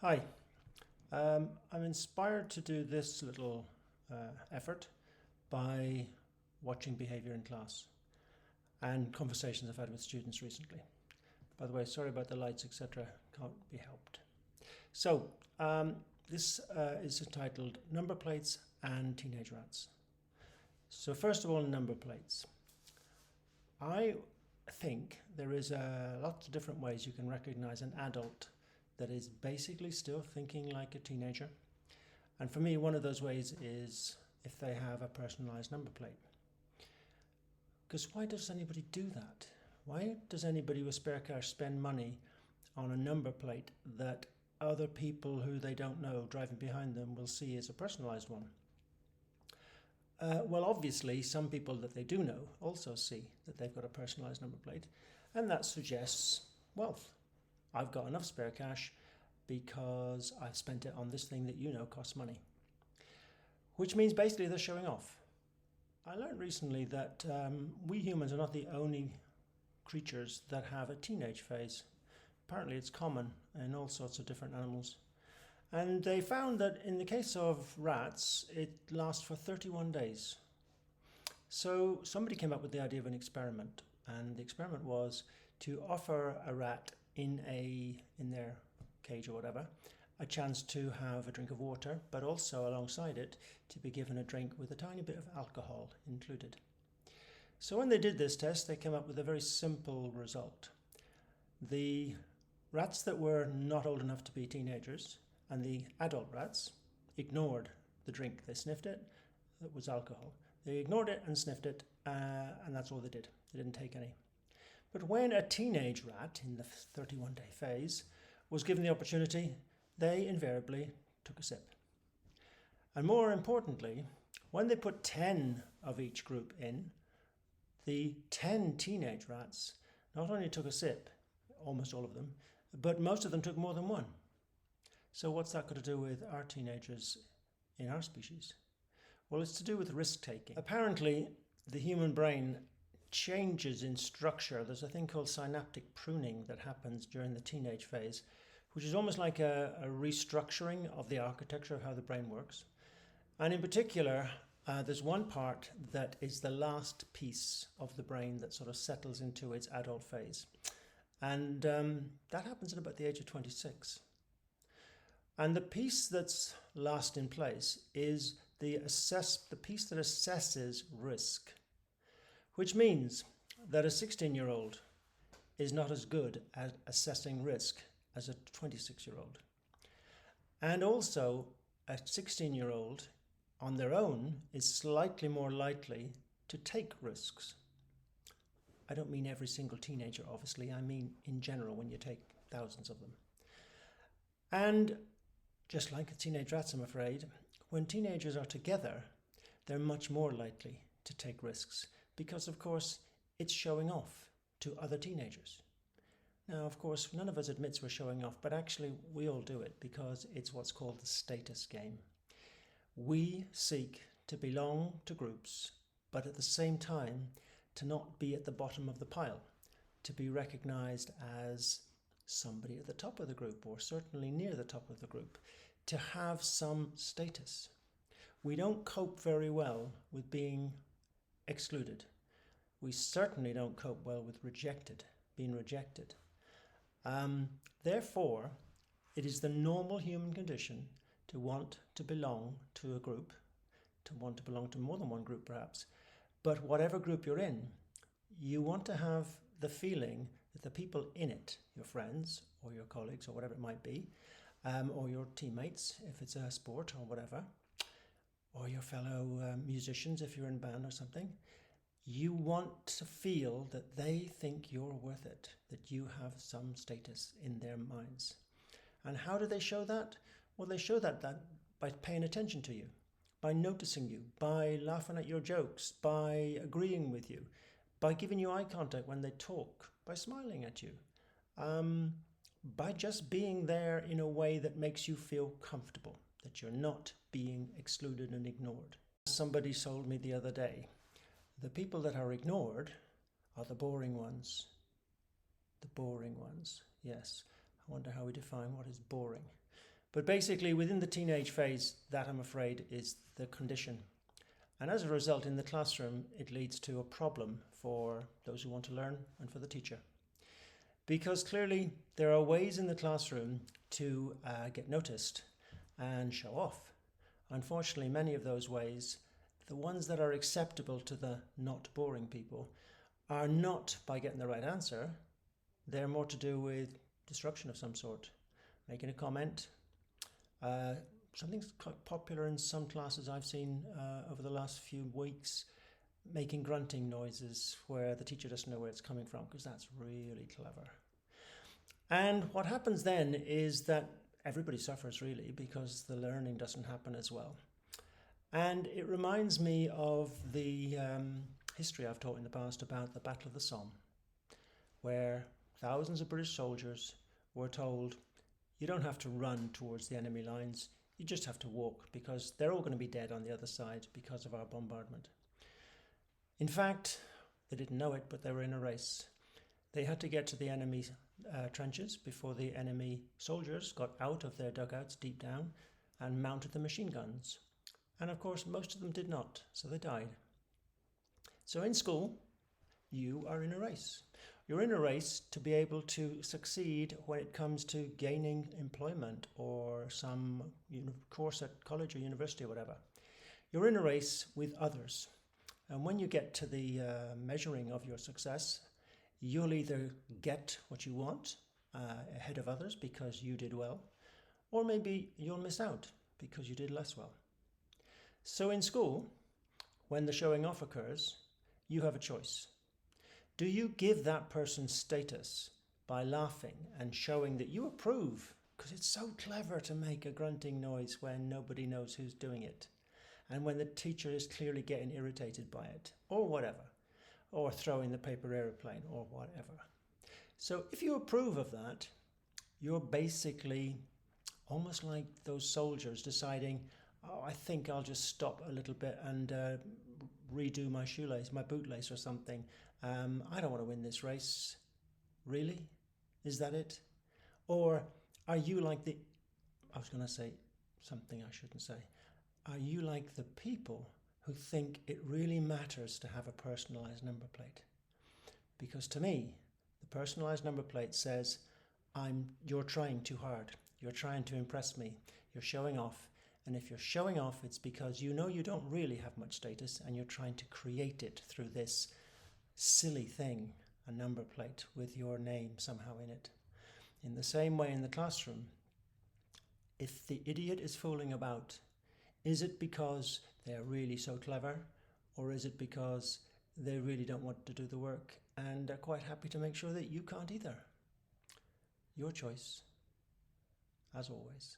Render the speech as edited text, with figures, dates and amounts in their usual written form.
Hi, I'm inspired to do this little effort by watching behaviour in class and conversations I've had with students recently. By the way, sorry about the lights, etc. Can't be helped. So, this is entitled Number Plates and Teenage Rats. So, first of all, number plates. I think there is lots of different ways you can recognize an adult that is basically still thinking like a teenager. And for me, one of those ways is if they have a personalized number plate. Because why does anybody do that? Why does anybody with spare cash spend money on a number plate that other people who they don't know driving behind them will see as a personalized one? Well, obviously, some people that they do know also see that they've got a personalised number plate, and that suggests wealth. I've got enough spare cash because I've spent it on this thing that you know costs money. Which means basically they're showing off. I learned recently that we humans are not the only creatures that have a teenage phase. Apparently, it's common in all sorts of different animals. And they found that in the case of rats, it lasts for 31 days. So somebody came up with the idea of an experiment, and the experiment was to offer a rat in their cage or whatever a chance to have a drink of water, but also alongside it to be given a drink with a tiny bit of alcohol included. So when they did this test, they came up with a very simple result. The rats that were not old enough to be teenagers and the adult rats ignored the drink. They sniffed it, it was alcohol. They ignored it and sniffed it, and that's all they did. They didn't take any. But when a teenage rat in the 31-day phase was given the opportunity, they invariably took a sip. And more importantly, when they put 10 of each group in, the 10 teenage rats not only took a sip, almost all of them, but most of them took more than one. So what's that got to do with our teenagers in our species? Well, it's to do with risk-taking. Apparently, the human brain changes in structure. There's a thing called synaptic pruning that happens during the teenage phase, which is almost like a restructuring of the architecture of how the brain works. And in particular, there's one part that is the last piece of the brain that sort of settles into its adult phase. And that happens at about the age of 26. And the piece that's last in place is the piece that assesses risk, which means that a 16-year-old is not as good at assessing risk as a 26-year-old. And also, a 16-year-old on their own is slightly more likely to take risks. I don't mean every single teenager, obviously. I mean in general when you take thousands of them. And just like teenage rats, I'm afraid, when teenagers are together, they're much more likely to take risks because, of course, it's showing off to other teenagers. Now, of course, none of us admits we're showing off, but actually we all do it because it's what's called the status game. We seek to belong to groups, but at the same time, to not be at the bottom of the pile, to be recognized as somebody at the top of the group, or certainly near the top of the group, to have some status. We don't cope very well with being excluded. We certainly don't cope well with being rejected. Therefore, it is the normal human condition to want to belong to a group, to want to belong to more than one group perhaps, but whatever group you're in, you want to have the feeling that the people in it, your friends or your colleagues or whatever it might be, or your teammates if it's a sport or whatever, or your fellow musicians if you're in a band or something, you want to feel that they think you're worth it, that you have some status in their minds. And how do they show that? Well, they show that by paying attention to you, by noticing you, by laughing at your jokes, by agreeing with you, by giving you eye contact when they talk, by smiling at you, by just being there in a way that makes you feel comfortable, that you're not being excluded and ignored. Somebody told me the other day, the people that are ignored are the boring ones. The boring ones, yes. I wonder how we define what is boring. But basically, within the teenage phase, that I'm afraid is the condition. And as a result, in the classroom, it leads to a problem for those who want to learn and for the teacher. Because clearly, there are ways in the classroom to get noticed and show off. Unfortunately, many of those ways, the ones that are acceptable to the not boring people, are not by getting the right answer. They're more to do with disruption of some sort, making a comment. Something's quite popular in some classes I've seen over the last few weeks, making grunting noises where the teacher doesn't know where it's coming from, because that's really clever. And what happens then is that everybody suffers really, because the learning doesn't happen as well. And it reminds me of the history I've taught in the past about the Battle of the Somme, where thousands of British soldiers were told, you don't have to run towards the enemy lines, you just have to walk, because they're all going to be dead on the other side because of our bombardment. In fact, they didn't know it, but they were in a race. They had to get to the enemy trenches before the enemy soldiers got out of their dugouts deep down and mounted the machine guns. And of course, most of them did not, so they died. So in school, you are in a race. You're in a race to be able to succeed when it comes to gaining employment or some course at college or university or whatever. You're in a race with others. And when you get to the measuring of your success, you'll either get what you want ahead of others because you did well, or maybe you'll miss out because you did less well. So in school, when the showing off occurs, you have a choice. Do you give that person status by laughing and showing that you approve, because it's so clever to make a grunting noise when nobody knows who's doing it, and when the teacher is clearly getting irritated by it, or whatever, or throwing the paper aeroplane, or whatever. So if you approve of that, you're basically almost like those soldiers deciding, oh, I think I'll just stop a little bit and redo my shoelace, my bootlace or something. I don't want to win this race. Really? Is that it? Or are you like I was going to say something I shouldn't say. Are you like the people who think it really matters to have a personalised number plate? Because to me, the personalised number plate says, you're trying too hard. You're trying to impress me. You're showing off. And if you're showing off, it's because you know you don't really have much status and you're trying to create it through this silly thing, a number plate with your name somehow in it. In the same way in the classroom, if the idiot is fooling about, is it because they're really so clever, or is it because they really don't want to do the work and are quite happy to make sure that you can't either? Your choice, as always.